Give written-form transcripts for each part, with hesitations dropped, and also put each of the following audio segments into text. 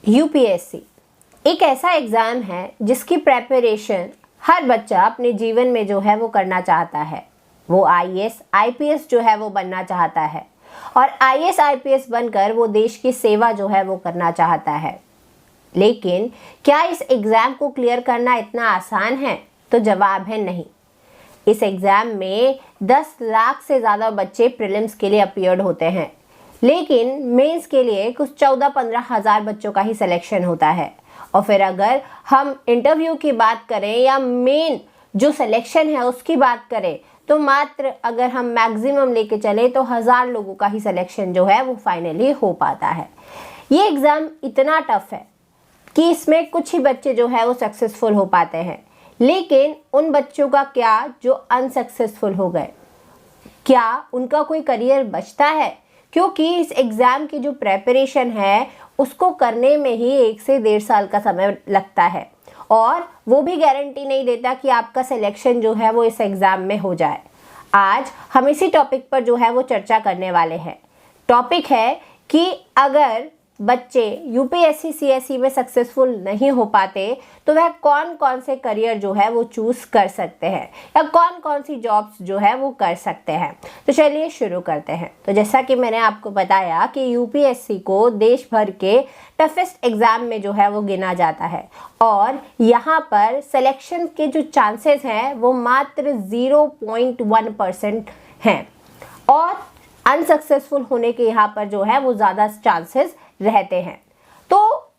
UPSC एक ऐसा exam है जिसकी प्रेपरेशन हर बच्चा अपने जीवन में जो है वो करना चाहता है। वो आईएएस आईपीएस जो है वो बनना चाहता है और आईएएस आईपीएस बनकर वो देश की सेवा जो है वो करना चाहता है। लेकिन क्या इस एग्ज़ाम को क्लियर करना इतना आसान है? तो जवाब है नहीं। इस एग्ज़ाम में 10 लाख से ज़्यादा बच्चे प्रीलिम्स के लिए अपीयर्ड होते हैं, लेकिन मेंस के लिए कुछ 14-15 हज़ार बच्चों का ही सिलेक्शन होता है। और फिर अगर हम इंटरव्यू की बात करें या मेन जो सिलेक्शन है उसकी बात करें तो मात्र अगर हम मैक्सिमम लेके चले तो 1000 लोगों का ही सिलेक्शन जो है वो फाइनली हो पाता है। ये एग्ज़ाम इतना टफ है कि इसमें कुछ ही बच्चे जो है वो सक्सेसफुल हो पाते हैं। लेकिन उन बच्चों का क्या जो अनसक्सेसफुल हो गए, क्या उनका कोई करियर बचता है? क्योंकि इस एग्ज़ाम की जो प्रेपरेशन है उसको करने में ही 1 से 1.5 साल का समय लगता है और वो भी गारंटी नहीं देता कि आपका सिलेक्शन जो है वो इस एग्ज़ाम में हो जाए। आज हम इसी टॉपिक पर जो है वो चर्चा करने वाले हैं। टॉपिक है कि अगर बच्चे यूपीएससी सीएसई में सक्सेसफुल नहीं हो पाते तो वह कौन कौन से करियर जो है वो चूज़ कर सकते हैं या कौन कौन सी जॉब्स जो है वो कर सकते हैं। तो चलिए शुरू करते हैं। तो जैसा कि मैंने आपको बताया कि यूपीएससी को देश भर के टफेस्ट एग्ज़ाम में जो है वो गिना जाता है और यहाँ पर सिलेक्शन के जो चांसेस हैं वो मात्र 0.1% हैं और अनसक्सेसफुल होने के यहाँ पर जो है वो ज़्यादा चांसेस रहते हैं। तो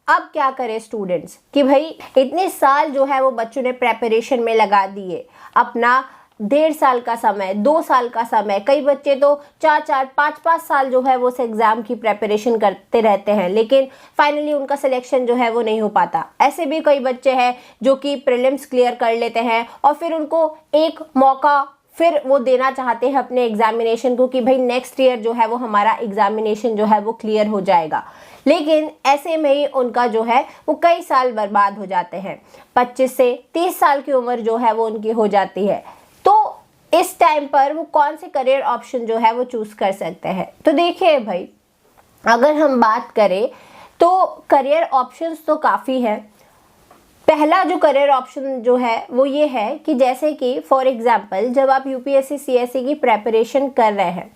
अब क्या करें स्टूडेंट्स कि भाई इतने साल जो है वो बच्चों ने प्रेपरेशन में लगा दिए, अपना 1.5 साल का समय, 2 साल का समय, कई बच्चे तो 4-4, 5-5 साल जो है वो उस एग्ज़ाम की प्रेपरेशन करते रहते हैं, लेकिन फाइनली उनका सिलेक्शन जो है वो नहीं हो पाता। ऐसे भी कई बच्चे हैं जो कि प्रीलिम्स क्लियर कर लेते हैं और फिर उनको एक मौका फिर वो देना चाहते हैं अपने एग्जामिनेशन को कि भाई नेक्स्ट ईयर जो है वो हमारा एग्जामिनेशन जो है वो क्लियर हो जाएगा, लेकिन ऐसे में ही उनका जो है वो कई साल बर्बाद हो जाते हैं। 25 से 30 साल की उम्र जो है वो उनकी हो जाती है। तो इस टाइम पर वो कौन से करियर ऑप्शन जो है वो चूज़ कर सकते हैं? तो देखिए भाई, अगर हम बात करें तो करियर ऑप्शंस तो काफ़ी है। पहला जो करियर ऑप्शन जो है वो ये है कि जैसे कि फॉर एग्जांपल जब आप यूपीएससी सीएसई की प्रेपरेशन कर रहे हैं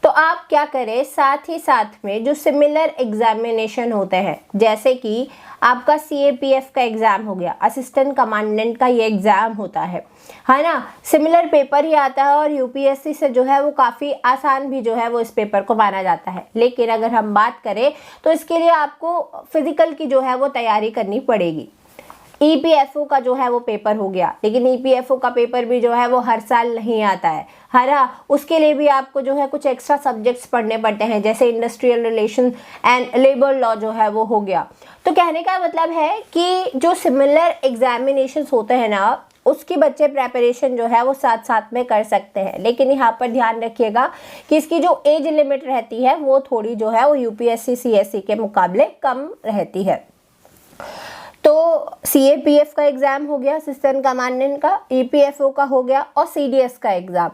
तो आप क्या करें, साथ ही साथ में जो सिमिलर एग्जामिनेशन होते हैं, जैसे कि आपका सीएपीएफ का एग्ज़ाम हो गया, असिस्टेंट कमांडेंट का ये एग्ज़ाम होता है ना, सिमिलर पेपर ही आता है और यूपीएससी से जो है वो काफ़ी आसान भी जो है वो इस पेपर को माना जाता है। लेकिन अगर हम बात करें तो इसके लिए आपको फिजिकल की जो है वो तैयारी करनी पड़ेगी। ईपीएफओ का जो है वो पेपर हो गया, लेकिन ईपीएफओ का पेपर भी जो है वो हर साल नहीं आता है ना, उसके लिए भी आपको जो है कुछ एक्स्ट्रा सब्जेक्ट्स पढ़ने पड़ते हैं, जैसे industrial relation and labour law जो है वो हो गया। तो कहने का मतलब है कि जो सिमिलर एग्जामिनेशंस होते हैं ना, उसकी बच्चे प्रेपरेशन जो है वो साथ साथ में कर सकते हैं। लेकिन यहाँ पर ध्यान रखिएगा कि इसकी जो एज लिमिट रहती है वो थोड़ी जो है वो यूपीएससी सीएसई के मुकाबले कम रहती है। तो सीएपीएफ का एग्ज़ाम हो गया, असिस्टेंट कमांडेंट का, ईपीएफओ का हो गया और सीडीएस का एग्ज़ाम।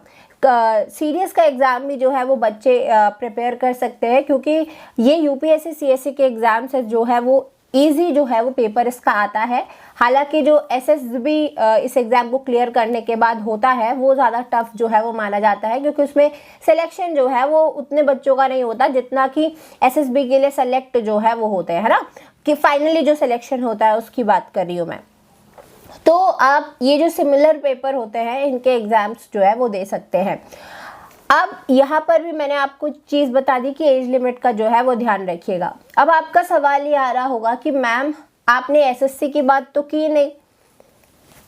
सीडीएस का एग्ज़ाम भी जो है वो बच्चे प्रिपेयर कर सकते हैं, क्योंकि ये यूपीएससी सीएसई के एग्ज़ाम से जो है वो ईजी जो है वो पेपर इसका आता है। हालांकि जो एसएसबी इस एग्ज़ाम को क्लियर करने के बाद होता है वो ज़्यादा टफ जो है वो माना जाता है, क्योंकि उसमें सिलेक्शन जो है वो उतने बच्चों का नहीं होता जितना कि एसएसबी के लिए सेलेक्ट जो है वो होते हैं, है ना, कि फाइनली जो सिलेक्शन होता है उसकी बात कर रही हूँ मैं। तो आप ये जो सिमिलर पेपर होते हैं इनके एग्ज़ाम्स जो है वो दे सकते हैं। अब यहाँ पर भी मैंने आपको चीज़ बता दी कि एज लिमिट का जो है वो ध्यान रखिएगा। अब आपका सवाल ये आ रहा होगा कि मैम आपने एसएससी की बात तो की नहीं,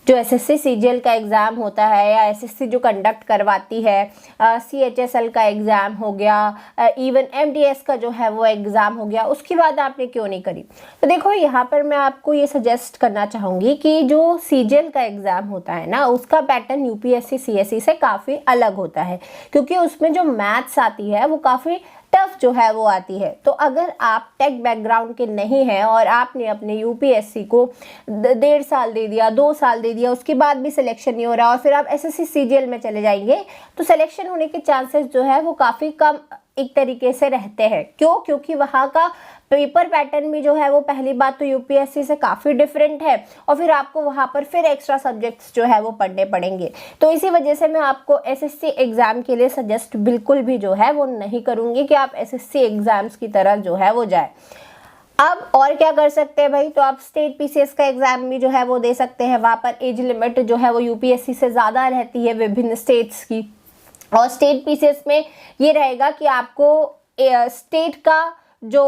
जो एसएससी सीजीएल का एग्ज़ाम होता है या एसएससी जो कंडक्ट करवाती है, सीएचएसएल का एग्ज़ाम हो गया, इवन एमटीएस का जो है वो एग्ज़ाम हो गया, उसकी बात आपने क्यों नहीं करी? तो देखो, यहाँ पर मैं आपको ये सजेस्ट करना चाहूँगी कि जो सीजीएल का एग्ज़ाम होता है ना, उसका पैटर्न यूपीएससी सीएसई से काफ़ी अलग होता है, क्योंकि उसमें जो मैथ्स आती है वो काफ़ी टफ जो है वो आती है। तो अगर आप टेक बैकग्राउंड के नहीं हैं और आपने अपने यूपीएससी को 1.5 साल दे दिया, 2 साल दे दिया, उसके बाद भी सिलेक्शन नहीं हो रहा और फिर आप एसएससी सीजीएल में चले जाएंगे तो सिलेक्शन होने के चांसेस जो है वो काफ़ी कम एक तरीके से रहते हैं। क्यों? क्योंकि वहाँ का पेपर पैटर्न भी जो है वो पहली बात तो यूपीएससी से काफ़ी डिफरेंट है, और फिर आपको वहाँ पर फिर एक्स्ट्रा सब्जेक्ट्स जो है वो पढ़ने पड़ेंगे। तो इसी वजह से मैं आपको एसएससी एग्ज़ाम के लिए सजेस्ट बिल्कुल भी जो है वो नहीं करूँगी कि आप एसएससी एग्ज़ाम्स की तरफ जो है वो जाए। अब और क्या कर सकते हैं भाई, तो आप स्टेट पीसीएस का एग्ज़ाम भी जो है वो दे सकते हैं। वहाँ पर एज लिमिट जो है वो यूपीएससी से ज़्यादा रहती है विभिन्न स्टेट्स की, और स्टेट पीसीएस में ये रहेगा कि आपको स्टेट का जो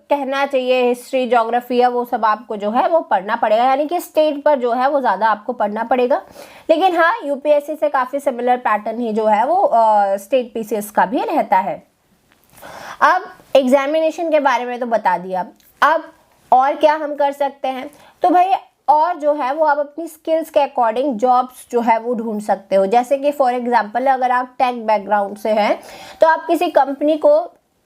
कहना चाहिए हिस्ट्री ज्योग्राफी है वो सब आपको जो है वो पढ़ना पड़ेगा, यानी कि स्टेट पर जो है वो ज़्यादा आपको पढ़ना पड़ेगा। लेकिन हाँ, यूपीएससी से काफ़ी सिमिलर पैटर्न ही जो है वो स्टेट पीसीएस का भी रहता है। अब एग्जामिनेशन के बारे में तो बता दिया, अब और क्या हम कर सकते हैं, तो भाई और जो है वो आप अपनी स्किल्स के अकॉर्डिंग जॉब्स जो है वो ढूंढ सकते हो। जैसे कि फॉर एग्जांपल अगर आप टेक बैकग्राउंड से हैं तो आप किसी कंपनी को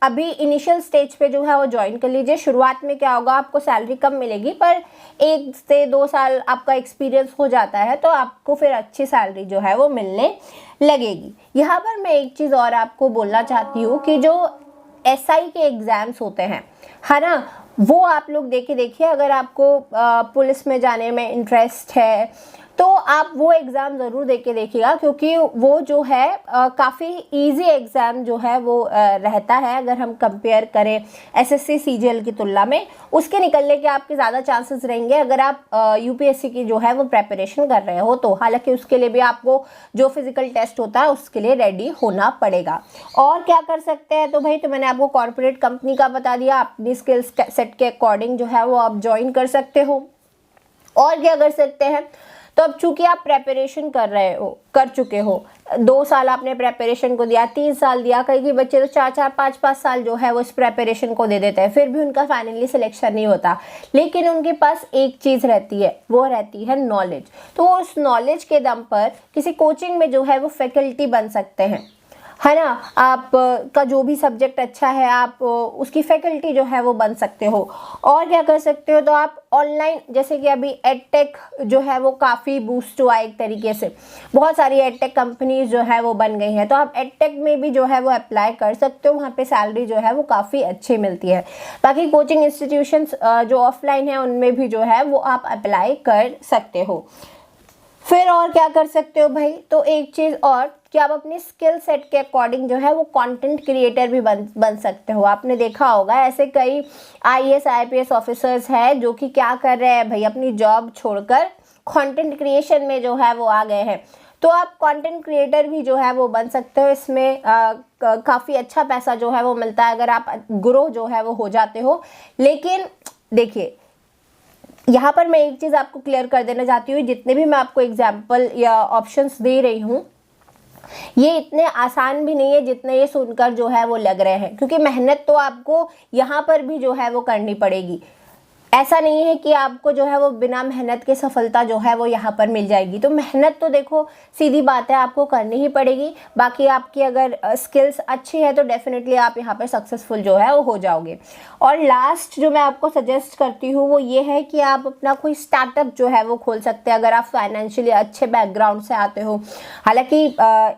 अभी इनिशियल स्टेज पे जो है वो ज्वाइन कर लीजिए। शुरुआत में क्या होगा, आपको सैलरी कम मिलेगी, पर 1 से 2 साल आपका एक्सपीरियंस हो जाता है तो आपको फिर अच्छी सैलरी जो है वो मिलने लगेगी। यहाँ पर मैं एक चीज़ और आपको बोलना चाहती हूँ कि जो एसआई के एग्ज़ाम्स होते हैं, है ना, वो आप लोग देखिए अगर आपको पुलिस में जाने में इंटरेस्ट है तो आप वो एग्ज़ाम ज़रूर देखिएगा, क्योंकि वो जो है काफ़ी इजी एग्ज़ाम जो है वो रहता है। अगर हम कंपेयर करें एसएससी सीजीएल की तुलना में, उसके निकलने के आपके ज़्यादा चांसेस रहेंगे अगर आप यूपीएससी की जो है वो प्रेपरेशन कर रहे हो तो। हालांकि उसके लिए भी आपको जो फिजिकल टेस्ट होता है उसके लिए रेडी होना पड़ेगा। और क्या कर सकते हैं, तो भाई तो मैंने आपको कॉर्पोरेट कंपनी का बता दिया, अपनी स्किल्स सेट के अकॉर्डिंग जो है वो आप ज्वाइन कर सकते हो। और क्या कर सकते हैं, तो अब चूंकि आप प्रेपरेशन कर चुके हो, 2 साल आपने प्रेपरेशन को दिया, 3 साल दिया, कई बच्चे तो 4-4, 5-5 साल जो है वो इस प्रेपरेशन को दे देते हैं, फिर भी उनका फाइनली सिलेक्शन नहीं होता। लेकिन उनके पास एक चीज़ रहती है, वो रहती है नॉलेज। तो वो उस नॉलेज के दम पर किसी कोचिंग में जो है वो फैकल्टी बन सकते हैं, है ना। आप का जो भी सब्जेक्ट अच्छा है आप उसकी फैकल्टी जो है वो बन सकते हो। और क्या कर सकते हो, तो आप ऑनलाइन, जैसे कि अभी एडटेक जो है वो काफ़ी बूस्ट हुआ है एक तरीके से, बहुत सारी एडटेक कंपनीज जो है वो बन गई हैं, तो आप एडटेक में भी जो है वो अप्लाई कर सकते हो। वहाँ पे सैलरी जो है वो काफ़ी अच्छी मिलती है। बाकी कोचिंग इंस्टीट्यूशंस जो ऑफलाइन है उनमें भी जो है वो आप अप्लाई कर सकते हो। फिर और क्या कर सकते हो भाई, तो एक चीज़ और कि आप अपनी स्किल सेट के अकॉर्डिंग जो है वो कंटेंट क्रिएटर भी बन सकते हो। आपने देखा होगा ऐसे कई आईएएस आईपीएस ऑफिसर्स हैं जो कि क्या कर रहे हैं भाई, अपनी जॉब छोड़कर कंटेंट क्रिएशन में जो है वो आ गए हैं। तो आप कंटेंट क्रिएटर भी जो है वो बन सकते हो। इसमें काफ़ी अच्छा पैसा जो है वो मिलता है अगर आप ग्रो जो है वो हो जाते हो। लेकिन देखिए, यहाँ पर मैं एक चीज़ आपको क्लियर कर देना चाहती हूँ, जितने भी मैं आपको एग्जाम्पल या ऑप्शंस दे रही हूँ ये इतने आसान भी नहीं है जितने ये सुनकर जो है वो लग रहे हैं, क्योंकि मेहनत तो आपको यहाँ पर भी जो है वो करनी पड़ेगी। ऐसा नहीं है कि आपको जो है वो बिना मेहनत के सफलता जो है वो यहाँ पर मिल जाएगी। तो मेहनत तो देखो सीधी बात है आपको करनी ही पड़ेगी। बाकी आपकी अगर स्किल्स अच्छी है तो डेफिनेटली आप यहाँ पर सक्सेसफुल जो है वो हो जाओगे। और लास्ट जो मैं आपको सजेस्ट करती हूँ वो ये है कि आप अपना कोई स्टार्टअप जो है वो खोल सकते हैं अगर आप फाइनेंशियली अच्छे बैकग्राउंड से आते हो। हालांकि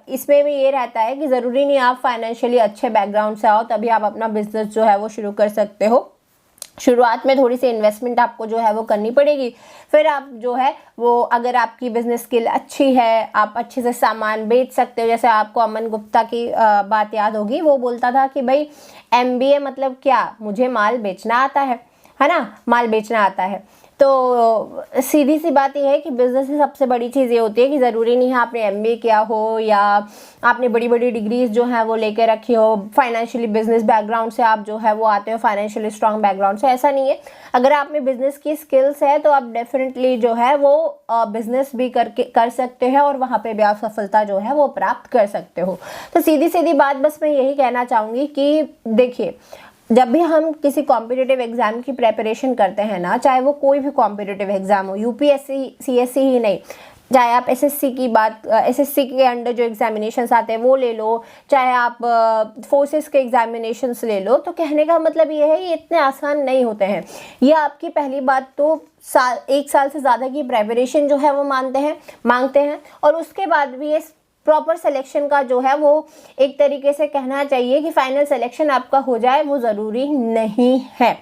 इसमें भी ये रहता है कि ज़रूरी नहीं आप फाइनेंशियली अच्छे बैकग्राउंड से आओ तभी आप अपना बिजनेस जो है वो शुरू कर सकते हो। शुरुआत में थोड़ी सी इन्वेस्टमेंट आपको जो है वो करनी पड़ेगी। फिर आप जो है वो अगर आपकी बिजनेस स्किल अच्छी है, आप अच्छे से सामान बेच सकते हो। जैसे आपको अमन गुप्ता की बात याद होगी, वो बोलता था कि भाई MBA मतलब क्या, मुझे माल बेचना आता है ना, माल बेचना आता है। तो सीधी सी बात यह है कि बिज़नेस में सबसे बड़ी चीज़ ये होती है कि ज़रूरी नहीं है आपने MBA किया हो या आपने बड़ी बड़ी डिग्रीज जो है वो लेके रखी हो, फाइनेंशियली बिजनेस बैकग्राउंड से आप जो है वो आते हो, फाइनेंशियली स्ट्रांग बैकग्राउंड से, ऐसा नहीं है। अगर आप में बिजनेस की स्किल्स है तो आप डेफिनेटली जो है वो बिजनेस भी कर सकते हैं और वहाँ पे भी आप सफलता जो है वो प्राप्त कर सकते हो। तो सीधी सीधी बात बस मैं यही कहना चाहूँगी कि देखिए, जब भी हम किसी कॉम्पिटिटिव एग्जाम की प्रेपरेशन करते हैं ना, चाहे वो कोई भी कॉम्पिटिटिव एग्जाम हो, यूपीएससी सीएससी ही नहीं, चाहे आप एसएससी के अंडर जो एग्जामिनेशंस आते हैं वो ले लो, चाहे आप फोर्सेस के एग्जामिनेशंस ले लो, तो कहने का मतलब ये है ये इतने आसान नहीं होते हैं। ये आपकी पहली बात तो 1 साल से ज़्यादा की प्रेपरेशन जो है वो मांगते हैं और उसके बाद भी ये प्रॉपर सिलेक्शन का जो है वो एक तरीके से कहना चाहिए कि फाइनल सिलेक्शन आपका हो जाए, वो ज़रूरी नहीं है।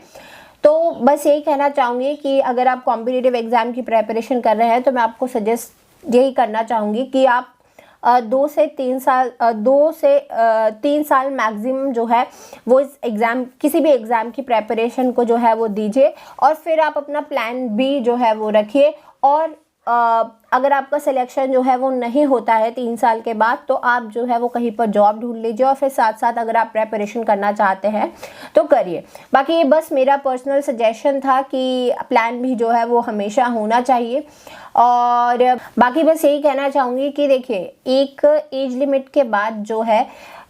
तो बस यही कहना चाहूँगी कि अगर आप कॉम्पिटिटिव एग्ज़ाम की प्रेपरेशन कर रहे हैं तो मैं आपको सजेस्ट यही करना चाहूँगी कि आप 2 से 3 साल मैक्सिमम जो है वो इस एग्ज़ाम, किसी भी एग्ज़ाम की प्रेपरेशन को जो है वो दीजिए, और फिर आप अपना प्लान बी जो है वो रखिए। और अगर आपका सिलेक्शन जो है वो नहीं होता है 3 साल के बाद, तो आप जो है वो कहीं पर जॉब ढूंढ लीजिए, और फिर साथ साथ अगर आप प्रेपरेशन करना चाहते हैं तो करिए। बाकी ये बस मेरा पर्सनल सजेशन था कि प्लान भी जो है वो हमेशा होना चाहिए। और बाकी बस यही कहना चाहूँगी कि देखिए, एक एज लिमिट के बाद जो है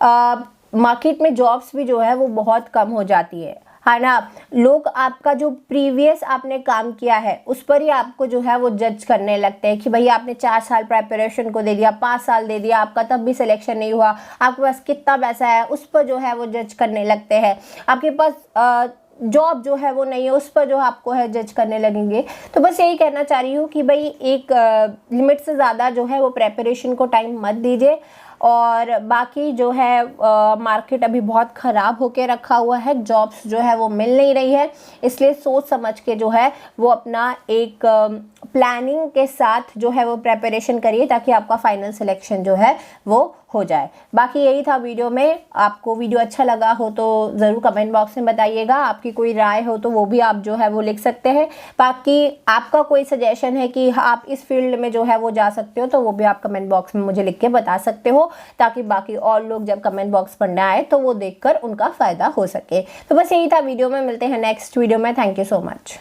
मार्केट में जॉब्स भी जो है वो बहुत कम हो जाती है ना। लोग आपका जो प्रीवियस आपने काम किया है उस पर ही आपको जो है वो जज करने लगते हैं कि भैया आपने 4 साल प्रेपरेशन को दे दिया, 5 साल दे दिया, आपका तब भी सिलेक्शन नहीं हुआ, आपके पास कितना पैसा है, उस पर जो है वो जज करने लगते हैं। आपके पास जॉब जो है वो नहीं है, उस पर जो आपको है जज करने लगेंगे। तो बस यही कहना चाह रही हूँ कि भाई एक लिमिट से ज़्यादा जो है वो प्रेपरेशन को टाइम मत दीजिए। और बाकी जो है मार्केट अभी बहुत ख़राब होके रखा हुआ है, जॉब्स जो है वो मिल नहीं रही है, इसलिए सोच समझ के जो है वो अपना एक प्लानिंग के साथ जो है वो प्रेपरेशन करिए, ताकि आपका फाइनल सिलेक्शन जो है वो हो जाए। बाकी यही था वीडियो में। आपको वीडियो अच्छा लगा हो तो ज़रूर कमेंट बॉक्स में बताइएगा, आपकी कोई राय हो तो वो भी आप जो है वो लिख सकते हैं। बाकी आपका कोई सजेशन है कि आप इस फील्ड में जो है वो जा सकते हो, तो वो भी आप कमेंट बॉक्स में मुझे लिख के बता सकते हो, ताकि बाकी और लोग जब कमेंट बॉक्स पढ़ने आए तो वो देखकर उनका फ़ायदा हो सके। तो बस यही था वीडियो में, मिलते हैं नेक्स्ट वीडियो में। Thank you so much.